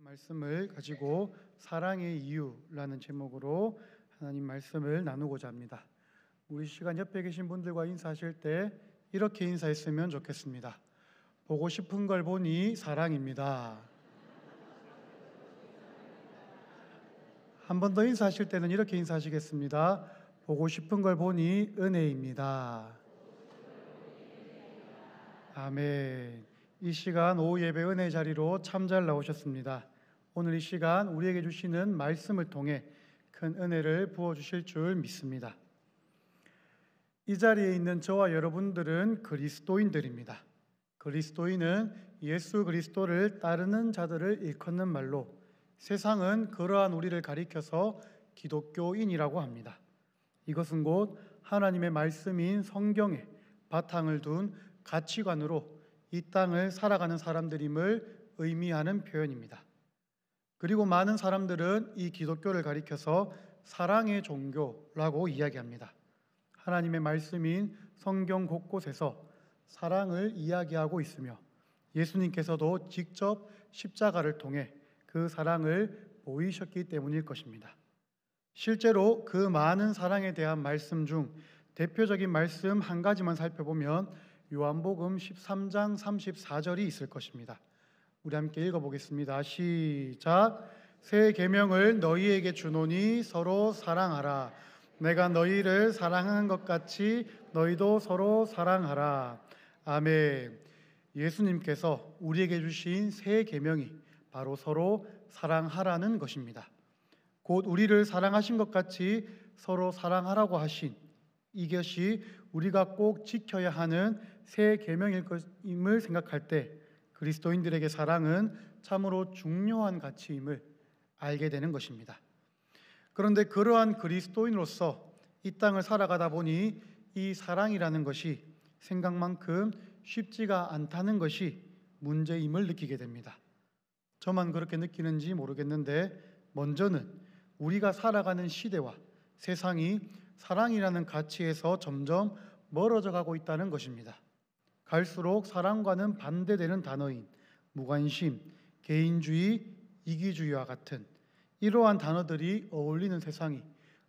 말씀을 가지고 사랑의 이유라는 제목으로 하나님 말씀을 나누고자 합니다. 우리 시간 옆에 계신 분들과 인사하실 때 이렇게 인사했으면 좋겠습니다. 보고 싶은 걸 보니 사랑입니다. 한 번 더 인사하실 때는 이렇게 인사하시겠습니다. 보고 싶은 걸 보니 은혜입니다. 아멘. 이 시간 오후 예배 은혜 자리로 참 잘 나오셨습니다. 오늘 이 시간 우리에게 주시는 말씀을 통해 큰 은혜를 부어주실 줄 믿습니다. 이 자리에 있는 저와 여러분들은 그리스도인들입니다. 그리스도인은 예수 그리스도를 따르는 자들을 일컫는 말로 세상은 그러한 우리를 가리켜서 기독교인이라고 합니다. 이것은 곧 하나님의 말씀인 성경에 바탕을 둔 가치관으로 이 땅을 살아가는 사람들임을 의미하는 표현입니다. 그리고 많은 사람들은 이 기독교를 가리켜서 사랑의 종교라고 이야기합니다. 하나님의 말씀인 성경 곳곳에서 사랑을 이야기하고 있으며 예수님께서도 직접 십자가를 통해 그 사랑을 보이셨기 때문일 것입니다. 실제로 그 많은 사랑에 대한 말씀 중 대표적인 말씀 한 가지만 살펴보면 요한복음 13장 34절이 있을 것입니다. 우리 함께 읽어보겠습니다. 시작. 새 계명을 너희에게 주노니 서로 사랑하라. 내가 너희를 사랑한 것 같이 너희도 서로 사랑하라. 아멘. 예수님께서 우리에게 주신 새 계명이 바로 서로 사랑하라는 것입니다. 곧 우리를 사랑하신 것 같이 서로 사랑하라고 하신 이것이 우리가 꼭 지켜야 하는 새 계명일 것임을 생각할 때 그리스도인들에게 사랑은 참으로 중요한 가치임을 알게 되는 것입니다. 그런데 그러한 그리스도인으로서 이 땅을 살아가다 보니 이 사랑이라는 것이 생각만큼 쉽지가 않다는 것이 문제임을 느끼게 됩니다. 저만 그렇게 느끼는지 모르겠는데 먼저는 우리가 살아가는 시대와 세상이 사랑이라는 가치에서 점점 멀어져 가고 있다는 것입니다. 갈수록 사랑과는 반대되는 단어인 무관심, 개인주의, 이기주의와 같은 이러한 단어들이 어울리는 세상이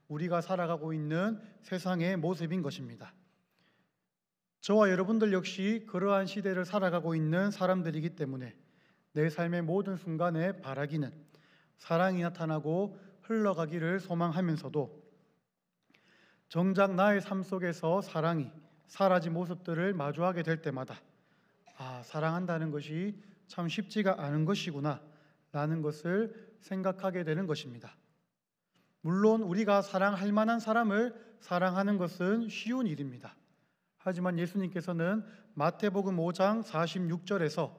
우리가 살아가고 있는 세상의 모습인 것입니다. 저와 여러분들 역시 그러한 시대를 살아가고 있는 사람들이기 때문에 내 삶의 모든 순간에 바라기는 사랑이 나타나고 흘러가기를 소망하면서도 정작 나의 삶 속에서 사랑이 사라진 모습들을 마주하게 될 때마다 사랑한다는 것이 참 쉽지가 않은 것이구나 라는 것을 생각하게 되는 것입니다. 물론 우리가 사랑할 만한 사람을 사랑하는 것은 쉬운 일입니다. 하지만 예수님께서는 마태복음 5장 46절에서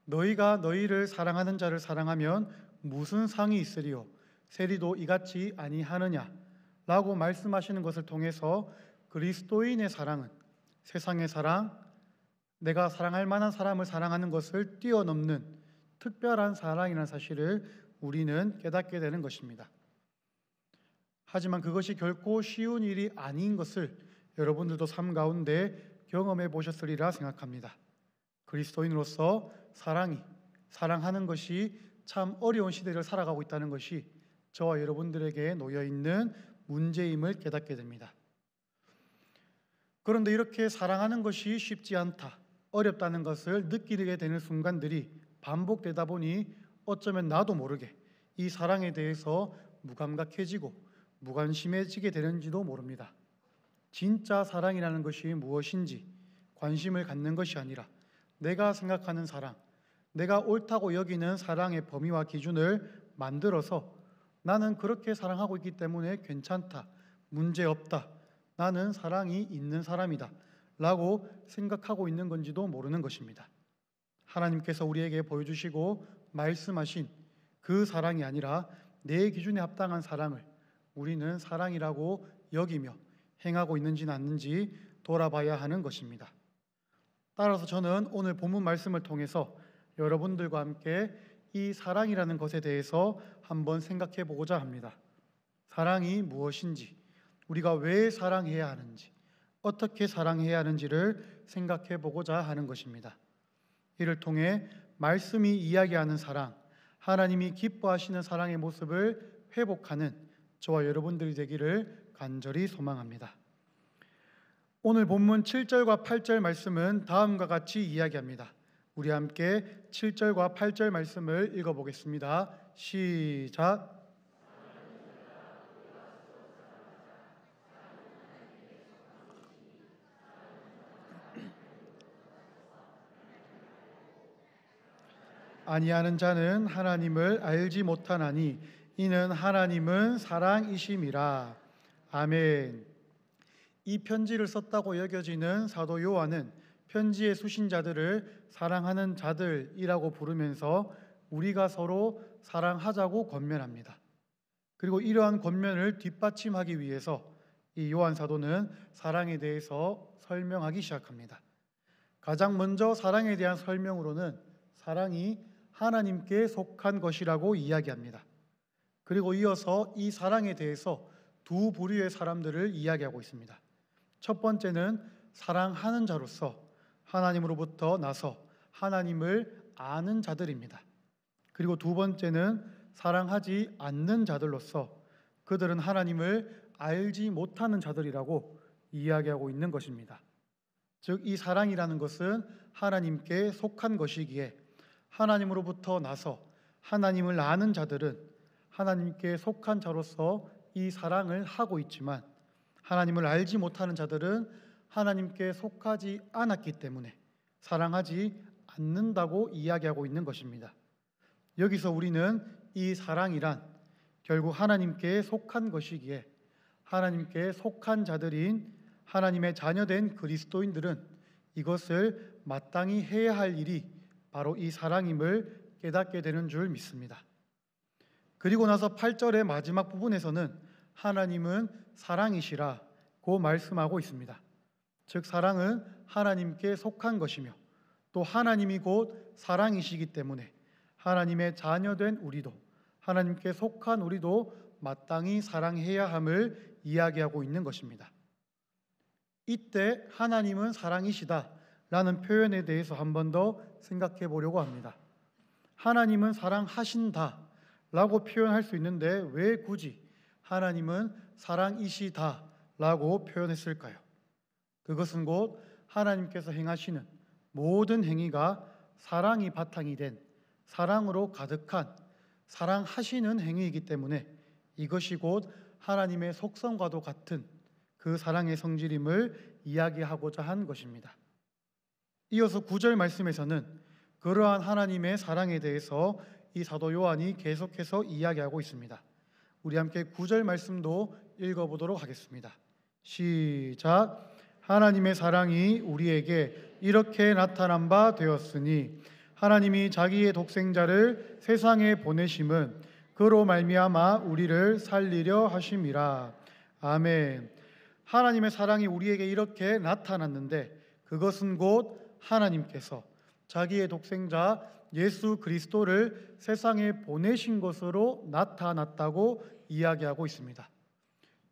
너희가 너희를 사랑하는 자를 사랑하면 무슨 상이 있으리요 세리도 이같이 아니하느냐 라고 말씀하시는 것을 통해서 그리스도인의 사랑은 세상의 사랑, 내가 사랑할 만한 사람을 사랑하는 것을 뛰어넘는 특별한 사랑이라는 사실을 우리는 깨닫게 되는 것입니다. 하지만 그것이 결코 쉬운 일이 아닌 것을 여러분들도 삶 가운데 경험해 보셨으리라 생각합니다. 그리스도인으로서 사랑하는 것이 참 어려운 시대를 살아가고 있다는 것이 저와 여러분들에게 놓여있는 문제임을 깨닫게 됩니다. 그런데 이렇게 사랑하는 것이 쉽지 않다, 어렵다는 것을 느끼게 되는 순간들이 반복되다 보니 어쩌면 나도 모르게 이 사랑에 대해서 무감각해지고 무관심해지게 되는지도 모릅니다. 진짜 사랑이라는 것이 무엇인지 관심을 갖는 것이 아니라 내가 생각하는 사랑, 내가 옳다고 여기는 사랑의 범위와 기준을 만들어서 나는 그렇게 사랑하고 있기 때문에 괜찮다, 문제없다, 나는 사랑이 있는 사람이다 라고 생각하고 있는 건지도 모르는 것입니다. 하나님께서 우리에게 보여주시고 말씀하신 그 사랑이 아니라 내 기준에 합당한 사랑을 우리는 사랑이라고 여기며 행하고 있는지 않는지 돌아봐야 하는 것입니다. 따라서 저는 오늘 본문 말씀을 통해서 여러분들과 함께 이 사랑이라는 것에 대해서 한번 생각해 보고자 합니다. 사랑이 무엇인지, 우리가 왜 사랑해야 하는지, 어떻게 사랑해야 하는지를 생각해 보고자 하는 것입니다. 이를 통해 말씀이 이야기하는 사랑, 하나님이 기뻐하시는 사랑의 모습을 회복하는 저와 여러분들이 되기를 간절히 소망합니다. 오늘 본문 7절과 8절 말씀은 다음과 같이 이야기합니다. 우리 함께 7절과 8절 말씀을 읽어보겠습니다. 시작. 아니하는 자는 하나님을 알지 못하나니 이는 하나님은 사랑이심이라. 아멘. 이 편지를 썼다고 여겨지는 사도 요한은 편지의 수신자들을 사랑하는 자들이라고 부르면서 우리가 서로 사랑하자고 권면합니다. 그리고 이러한 권면을 뒷받침하기 위해서 이 요한 사도는 사랑에 대해서 설명하기 시작합니다. 가장 먼저 사랑에 대한 설명으로는 사랑이 하나님께 속한 것이라고 이야기합니다. 그리고 이어서 이 사랑에 대해서 두 부류의 사람들을 이야기하고 있습니다. 첫 번째는 사랑하는 자로서 하나님으로부터 나서 하나님을 아는 자들입니다. 그리고 두 번째는 사랑하지 않는 자들로서 그들은 하나님을 알지 못하는 자들이라고 이야기하고 있는 것입니다. 즉, 이 사랑이라는 것은 하나님께 속한 것이기에 하나님으로부터 나서 하나님을 아는 자들은 하나님께 속한 자로서 이 사랑을 하고 있지만 하나님을 알지 못하는 자들은 하나님께 속하지 않았기 때문에 사랑하지 않는다고 이야기하고 있는 것입니다. 여기서 우리는 이 사랑이란 결국 하나님께 속한 것이기에 하나님께 속한 자들인 하나님의 자녀된 그리스도인들은 이것을 마땅히 해야 할 일이 바로 이 사랑임을 깨닫게 되는 줄 믿습니다. 그리고 나서 8절의 마지막 부분에서는 하나님은 사랑이시라고 말씀하고 있습니다. 즉, 사랑은 하나님께 속한 것이며 또 하나님이 곧 사랑이시기 때문에 하나님의 자녀된 우리도 하나님께 속한 우리도 마땅히 사랑해야 함을 이야기하고 있는 것입니다. 이때 하나님은 사랑이시다 라는 표현에 대해서 한 번 더 생각해 보려고 합니다. 하나님은 사랑하신다 라고 표현할 수 있는데 왜 굳이 하나님은 사랑이시다 라고 표현했을까요? 그것은 곧 하나님께서 행하시는 모든 행위가 사랑이 바탕이 된 사랑으로 가득한 사랑하시는 행위이기 때문에 이것이 곧 하나님의 속성과도 같은 그 사랑의 성질임을 이야기하고자 한 것입니다. 이어서 9절 말씀에서는 그러한 하나님의 사랑에 대해서 이 사도 요한이 계속해서 이야기하고 있습니다. 우리 함께 9절 말씀도 읽어보도록 하겠습니다. 시작. 하나님의 사랑이 우리에게 이렇게 나타난 바 되었으니 하나님이 자기의 독생자를 세상에 보내심은 그로 말미암아 우리를 살리려 하심이라. 아멘. 하나님의 사랑이 우리에게 이렇게 나타났는데 그것은 곧 하나님께서 자기의 독생자 예수 그리스도를 세상에 보내신 것으로 나타났다고 이야기하고 있습니다.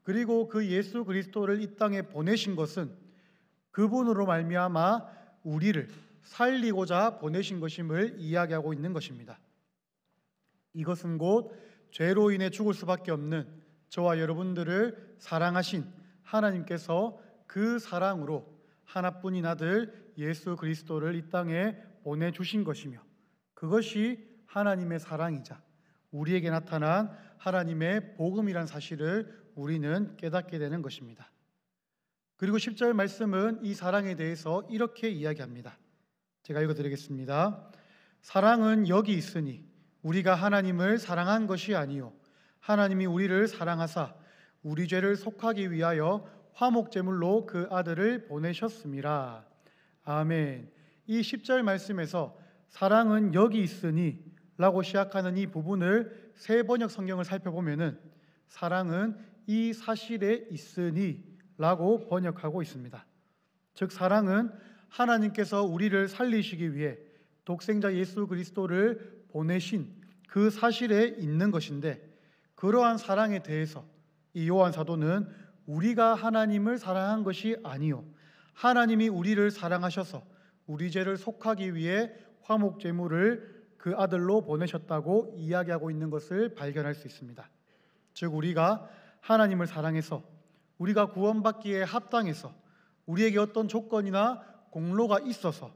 그리고 그 예수 그리스도를 이 땅에 보내신 것은 그분으로 말미암아 우리를 살리고자 보내신 것임을 이야기하고 있는 것입니다. 이것은 곧 죄로 인해 죽을 수밖에 없는 저와 여러분들을 사랑하신 하나님께서 그 사랑으로 하나뿐인 아들 예수 그리스도를 이 땅에 보내주신 것이며 그것이 하나님의 사랑이자 우리에게 나타난 하나님의 복음이란 사실을 우리는 깨닫게 되는 것입니다. 그리고 10절 말씀은 이 사랑에 대해서 이렇게 이야기합니다. 제가 읽어드리겠습니다. 사랑은 여기 있으니 우리가 하나님을 사랑한 것이 아니요 하나님이 우리를 사랑하사 우리 죄를 속하기 위하여 화목제물로 그 아들을 보내셨음이라. 아멘. 이 10절 말씀에서 사랑은 여기 있으니 라고 시작하는 이 부분을 새 번역 성경을 살펴보면은 사랑은 이 사실에 있으니 라고 번역하고 있습니다. 즉 사랑은 하나님께서 우리를 살리시기 위해 독생자 예수 그리스도를 보내신 그 사실에 있는 것인데 그러한 사랑에 대해서 이 요한 사도는 우리가 하나님을 사랑한 것이 아니요 하나님이 우리를 사랑하셔서 우리 죄를 속하기 위해 화목제물을 그 아들로 보내셨다고 이야기하고 있는 것을 발견할 수 있습니다. 즉 우리가 하나님을 사랑해서 우리가 구원받기에 합당해서 우리에게 어떤 조건이나 공로가 있어서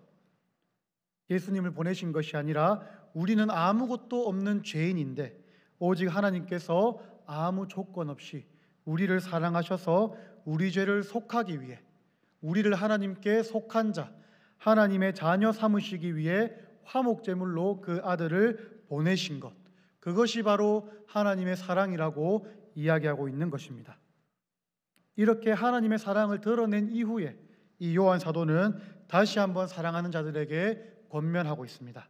예수님을 보내신 것이 아니라 우리는 아무것도 없는 죄인인데 오직 하나님께서 아무 조건 없이 우리를 사랑하셔서 우리 죄를 속하기 위해 우리를 하나님께 속한 자, 하나님의 자녀 삼으시기 위해 화목제물로 그 아들을 보내신 것, 그것이 바로 하나님의 사랑이라고 이야기하고 있는 것입니다. 이렇게 하나님의 사랑을 드러낸 이후에 이 요한 사도는 다시 한번 사랑하는 자들에게 권면하고 있습니다.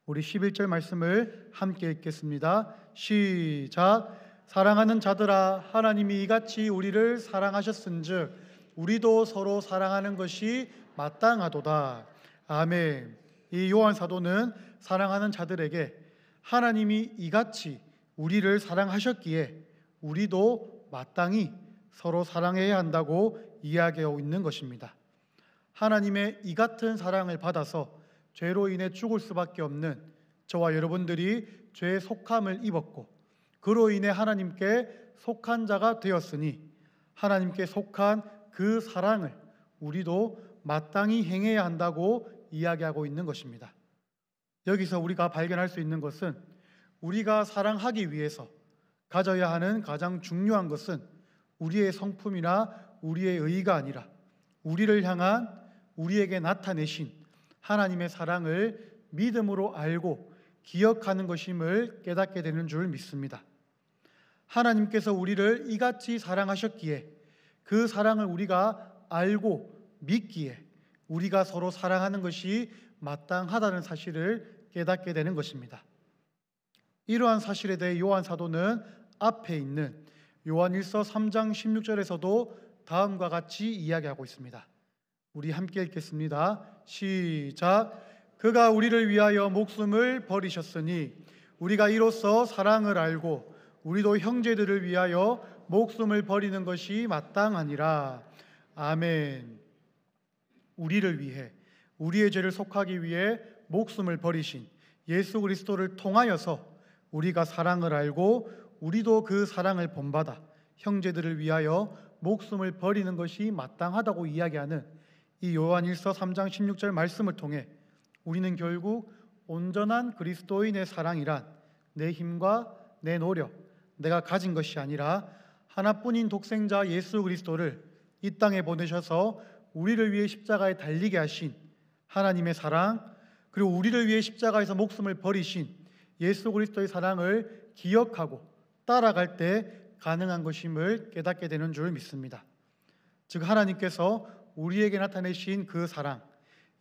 우리 11절 말씀을 함께 읽겠습니다. 시작. 사랑하는 자들아, 하나님이 이같이 우리를 사랑하셨은즉 우리도 서로 사랑하는 것이 마땅하도다. 아멘. 이 요한 사도는 사랑하는 자들에게 하나님이 이같이 우리를 사랑하셨기에 우리도 마땅히 서로 사랑해야 한다고 이야기하고 있는 것입니다. 하나님의 이 같은 사랑을 받아서 죄로 인해 죽을 수밖에 없는 저와 여러분들이 죄의 속함을 입었고 그로 인해 하나님께 속한 자가 되었으니 하나님께 속한 그 사랑을 우리도 마땅히 행해야 한다고 이야기하고 있는 것입니다. 여기서 우리가 발견할 수 있는 것은 우리가 사랑하기 위해서 가져야 하는 가장 중요한 것은 우리의 성품이나 우리의 의의가 아니라 우리를 향한 우리에게 나타내신 하나님의 사랑을 믿음으로 알고 기억하는 것임을 깨닫게 되는 줄 믿습니다. 하나님께서 우리를 이같이 사랑하셨기에 그 사랑을 우리가 알고 믿기에 우리가 서로 사랑하는 것이 마땅하다는 사실을 깨닫게 되는 것입니다. 이러한 사실에 대해 요한 사도는 앞에 있는 요한일서 3장 16절에서도 다음과 같이 이야기하고 있습니다. 우리 함께 읽겠습니다. 시작. 그가 우리를 위하여 목숨을 버리셨으니 우리가 이로써 사랑을 알고 우리도 형제들을 위하여 목숨을 버리는 것이 마땅하니라. 아멘. 우리를 위해 우리의 죄를 속하기 위해 목숨을 버리신 예수 그리스도를 통하여서 우리가 사랑을 알고 우리도 그 사랑을 본받아 형제들을 위하여 목숨을 버리는 것이 마땅하다고 이야기하는 이 요한일서 3장 16절 말씀을 통해 우리는 결국 온전한 그리스도인의 사랑이란 내 힘과 내 노력, 내가 가진 것이 아니라 하나뿐인 독생자 예수 그리스도를 이 땅에 보내셔서 우리를 위해 십자가에 달리게 하신 하나님의 사랑, 그리고 우리를 위해 십자가에서 목숨을 버리신 예수 그리스도의 사랑을 기억하고 따라갈 때 가능한 것임을 깨닫게 되는 줄 믿습니다. 즉 하나님께서 우리에게 나타내신 그 사랑,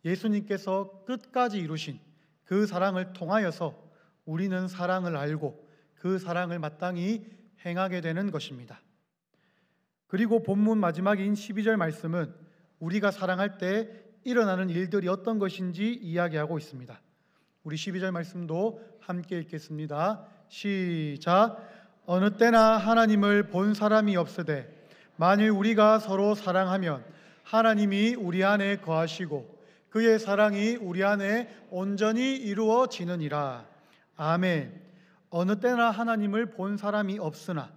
예수님께서 끝까지 이루신 그 사랑을 통하여서 우리는 사랑을 알고 그 사랑을 마땅히 행하게 되는 것입니다. 그리고 본문 마지막인 12절 말씀은 우리가 사랑할 때 일어나는 일들이 어떤 것인지 이야기하고 있습니다. 우리 12절 말씀도 함께 읽겠습니다. 시작. 어느 때나 하나님을 본 사람이 없으되 만일 우리가 서로 사랑하면 하나님이 우리 안에 거하시고 그의 사랑이 우리 안에 온전히 이루어지느니라. 아멘. 어느 때나 하나님을 본 사람이 없으나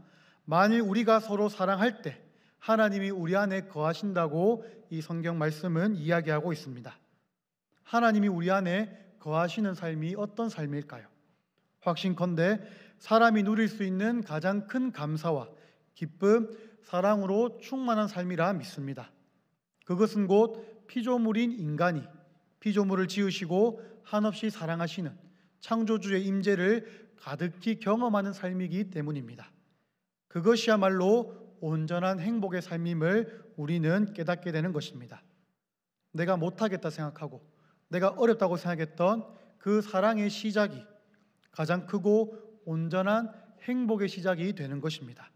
만일 우리가 서로 사랑할 때 하나님이 우리 안에 거하신다고 이 성경 말씀은 이야기하고 있습니다. 하나님이 우리 안에 거하시는 삶이 어떤 삶일까요? 확신컨대 사람이 누릴 수 있는 가장 큰 감사와 기쁨, 사랑으로 충만한 삶이라 믿습니다. 그것은 곧 피조물인 인간이 피조물을 지으시고 한없이 사랑하시는 창조주의 임재를 가득히 경험하는 삶이기 때문입니다. 그것이야말로 온전한 행복의 삶임을 우리는 깨닫게 되는 것입니다. 내가 못하겠다 생각하고 내가 어렵다고 생각했던 그 사랑의 시작이 가장 크고 온전한 행복의 시작이 되는 것입니다.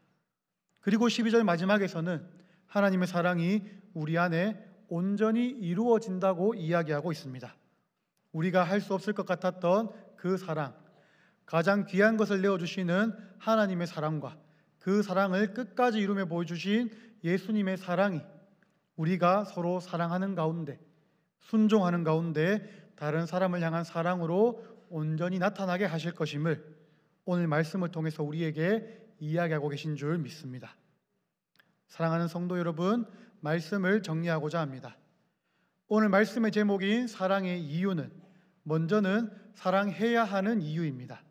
그리고 12절 마지막에서는 하나님의 사랑이 우리 안에 온전히 이루어진다고 이야기하고 있습니다. 우리가 할 수 없을 것 같았던 그 사랑, 가장 귀한 것을 내어주시는 하나님의 사랑과 그 사랑을 끝까지 이루며 보여주신 예수님의 사랑이 우리가 서로 사랑하는 가운데, 순종하는 가운데 다른 사람을 향한 사랑으로 온전히 나타나게 하실 것임을 오늘 말씀을 통해서 우리에게 이야기하고 계신 줄 믿습니다. 사랑하는 성도 여러분, 말씀을 정리하고자 합니다. 오늘 말씀의 제목인 사랑의 이유는 먼저는 사랑해야 하는 이유입니다.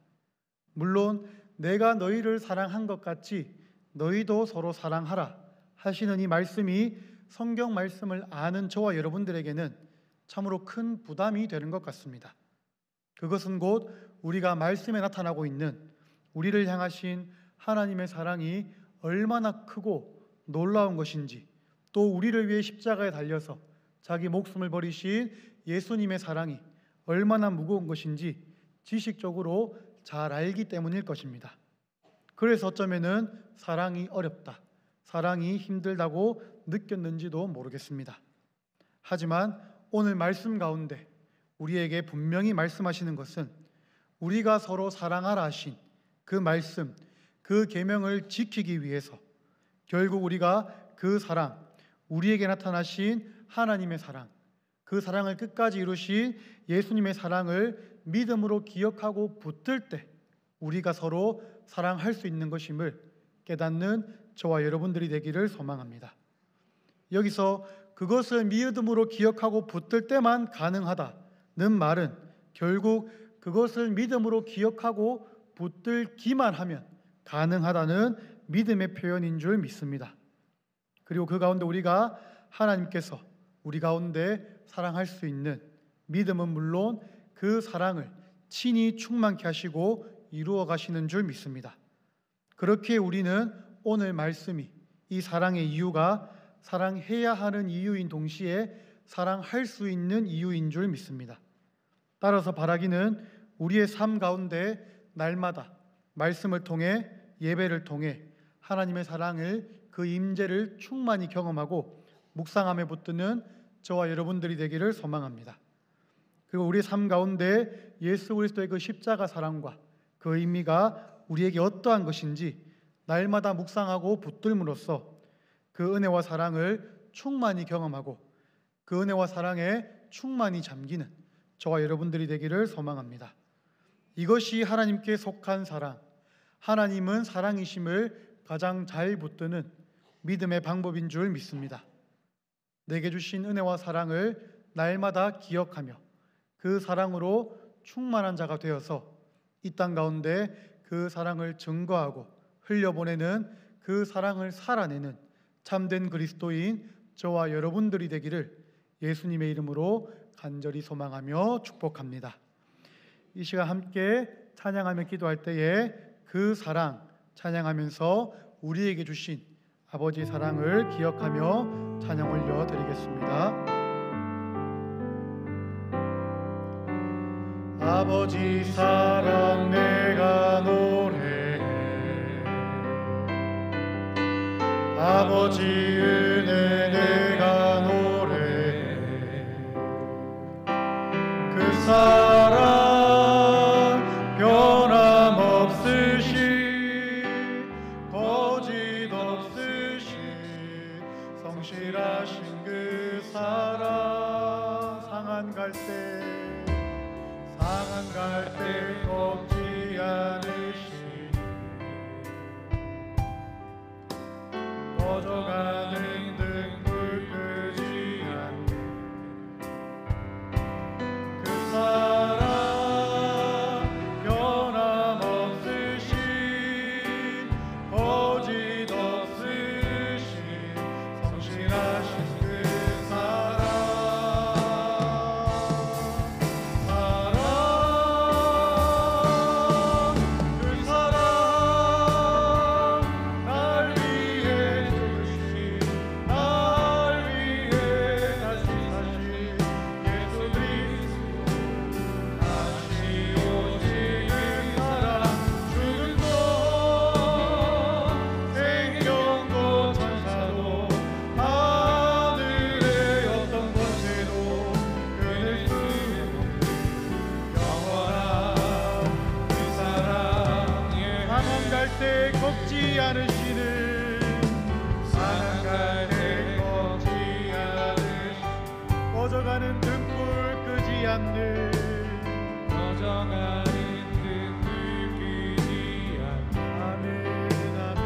물론 내가 너희를 사랑한 것 같이 너희도 서로 사랑하라 하시는 이 말씀이 성경 말씀을 아는 저와 여러분들에게는 참으로 큰 부담이 되는 것 같습니다. 그것은 곧 우리가 말씀에 나타나고 있는 우리를 향하신 하나님의 사랑이 얼마나 크고 놀라운 것인지, 또 우리를 위해 십자가에 달려서 자기 목숨을 버리신 예수님의 사랑이 얼마나 무거운 것인지 지식적으로 잘 알기 때문일 것입니다. 그래서 어쩌면은 사랑이 어렵다, 사랑이 힘들다고 느꼈는지도 모르겠습니다. 하지만 오늘 말씀 가운데 우리에게 분명히 말씀하시는 것은 우리가 서로 사랑하라 하신 그 말씀, 그 계명을 지키기 위해서 결국 우리가 그 사랑, 우리에게 나타나신 하나님의 사랑, 그 사랑을 끝까지 이루신 예수님의 사랑을 믿음으로 기억하고 붙들 때 우리가 서로 사랑할 수 있는 것임을 깨닫는 저와 여러분들이 되기를 소망합니다. 여기서 그것을 믿음으로 기억하고 붙들 때만 가능하다는 말은 결국 그것을 믿음으로 기억하고 붙들기만 하면 가능하다는 믿음의 표현인 줄 믿습니다. 그리고 그 가운데 우리가 하나님께서 우리 가운데 사랑할 수 있는 믿음은 물론 그 사랑을 친히 충만케 하시고 이루어 가시는 줄 믿습니다. 그렇게 우리는 오늘 말씀이 이 사랑의 이유가 사랑해야 하는 이유인 동시에 사랑할 수 있는 이유인 줄 믿습니다. 따라서 바라기는 우리의 삶 가운데 날마다 말씀을 통해 예배를 통해 하나님의 사랑을 그 임재를 충만히 경험하고 묵상함에 붙드는 저와 여러분들이 되기를 소망합니다. 그리고 우리 삶 가운데 예수 그리스도의 그 십자가 사랑과 그 의미가 우리에게 어떠한 것인지 날마다 묵상하고 붙들므로써 그 은혜와 사랑을 충만히 경험하고 그 은혜와 사랑에 충만히 잠기는 저와 여러분들이 되기를 소망합니다. 이것이 하나님께 속한 사랑, 하나님은 사랑이심을 가장 잘 붙드는 믿음의 방법인 줄 믿습니다. 내게 주신 은혜와 사랑을 날마다 기억하며 그 사랑으로 충만한 자가 되어서 이 땅 가운데 그 사랑을 증거하고 흘려보내는 그 사랑을 살아내는 참된 그리스도인 저와 여러분들이 되기를 예수님의 이름으로 간절히 소망하며 축복합니다. 이 시간 함께 찬양하며 기도할 때에 그 사랑 찬양하면서 우리에게 주신 아버지의 사랑을 기억하며 찬양 올려드리겠습니다. 아버지 사랑 내가 노래해, 아버지 은혜 내가 노래해, 그 사랑 변함없으신 거짓 없으신 성실하신 그 사랑, 상한 갈 때 꺾지 않으시니 꺼져가는 등불 끄지 않는 그 사랑 변함없으신 거짓 없으신 성실하신 그 사랑 꺾지 않으시는 상한 갈 때 꺾지 않으시는 꺼져가는 등불 끄지 않는 정하는 뜻 느끼지 않나. 아멘 아멘.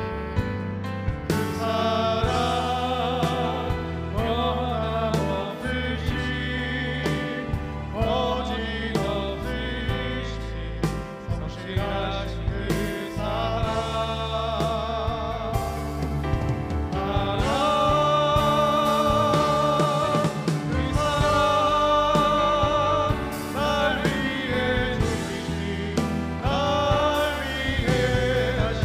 그 사랑 변함없으신 거짓없으신 성실하신 그 사랑 날 위해 주신 날 위해 하신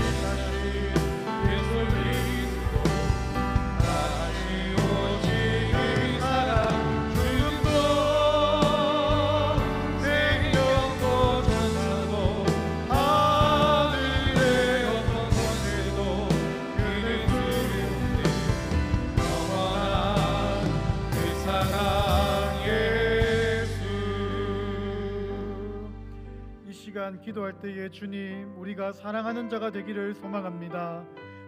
예수 그리스도 다시 오직 그 사랑 죽음도 생명도 천사도 하늘의 어떤 권세도 그는 주는 영원한 그 사랑 예수. 이 시간 기도할 때에 주님, 우리가 사랑하는 자가 되기를 소망합니다.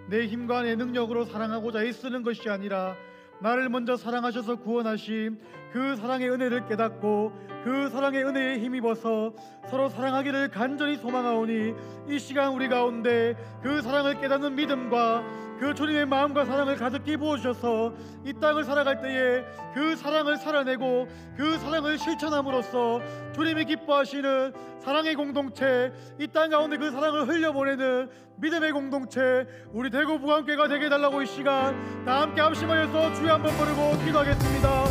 내 힘과 내 능력으로 사랑하고자 애쓰는 것이 아니라 나를 먼저 사랑하셔서 구원하신 그 사랑의 은혜를 깨닫고 그 사랑의 은혜에 힘입어서 서로 사랑하기를 간절히 소망하오니, 이 시간 우리 가운데 그 사랑을 깨닫는 믿음과 그 주님의 마음과 사랑을 가득히 부어주셔서 이 땅을 살아갈 때에 그 사랑을 살아내고 그 사랑을 실천함으로써 주님이 기뻐하시는 사랑의 공동체, 이 땅 가운데 그 사랑을 흘려보내는 믿음의 공동체, 우리 대구 부안교회가 되게 해달라고 이 시간 다 함께 합심하여서 주여 한번 부르고 기도하겠습니다.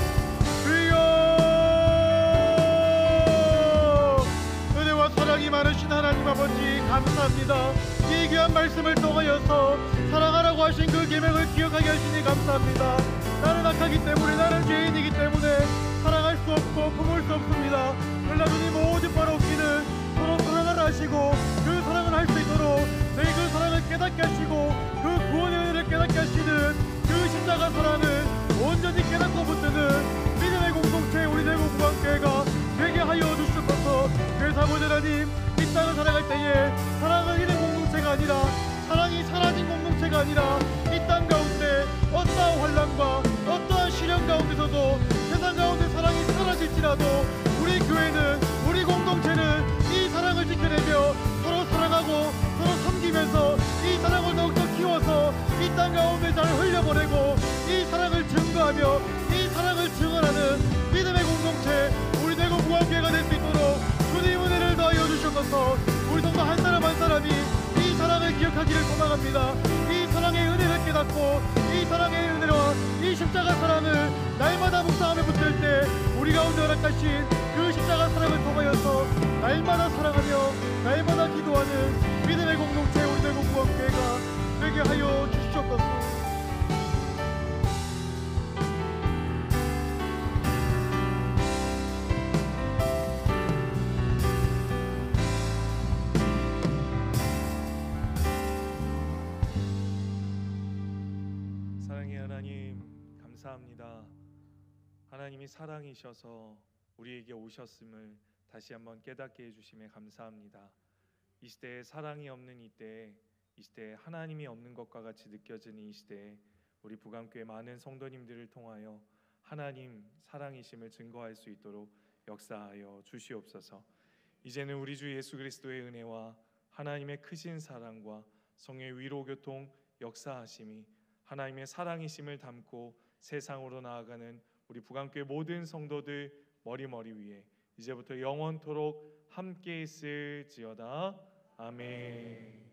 주여, 은혜와 사랑이 많으신 하나님 아버지 감사합니다. 이 귀한 말씀을 통하여서 사랑하라고 하신 그 계명을 기억하게 하시니 감사합니다. 나는 악하기 때문에, 나는 죄인이기 때문에 사랑할 수 없고 품을 수 없습니다. 그러나 주님 모든 바로 없기는 서로 사랑을 하시고 그 사랑을 할 수 있도록 내게 그 사랑을 깨닫게 하시고 그 구원의 은혜를 깨닫게 하시는 그 십자가 사랑을 온전히 깨닫고 붙드는 믿음의 공동체 우리 대구 부안교회가 되게 하여 주시옵소서. 그래서 아버지 하나님, 이 땅을 살아갈 때에 사랑을 잃은 공동체가 아니라, 사랑이 사라진 공동체가 아니라, 이 땅 가운데 어떠한 환난과 어떠한 시련 가운데서도 세상 가운데 사랑이 사라질지라도 우리 교회는, 우리 공동체는 이 사랑을 지켜내며 서로 사랑하고 서로 섬기면서 이 사랑을 더욱더 키워서 이 땅 가운데 잘 흘려보내고 이 사랑을 증거하며 이 사랑을 증언하는 믿음의 공동체 우리 대구 부안교회가 될 수 있도록 주님 은혜를 더하여 주셔서 우리 성도 한 사람 한 사람이 이 사랑을 기억하기를 소망합니다. 이 사랑의 은혜를 깨닫고 이 사랑의 은혜와 이 십자가 사랑을 날마다 묵상하며 붙들 때 우리 가운데 허락하신 그 십자가 사랑을 통하여서 날마다 사랑하며 날마다 기도하는 믿음의 공동체 우리 대구 부안교회가 되게 하여 주시옵소서. 사랑의 하나님 감사합니다. 하나님이 사랑이셔서 우리에게 오셨음을 다시 한번 깨닫게 해주심에 감사합니다. 이 시대에 사랑이 없는 이때에, 이 시대에 하나님이 없는 것과 같이 느껴지는 이 시대에 우리 부강교회 많은 성도님들을 통하여 하나님 사랑이심을 증거할 수 있도록 역사하여 주시옵소서. 이제는 우리 주 예수 그리스도의 은혜와 하나님의 크신 사랑과 성의 위로 교통 역사하심이 하나님의 사랑이심을 담고 세상으로 나아가는 우리 부강교회 모든 성도들 머리 위에 이제부터 영원토록 함께 있을지어다. 아멘.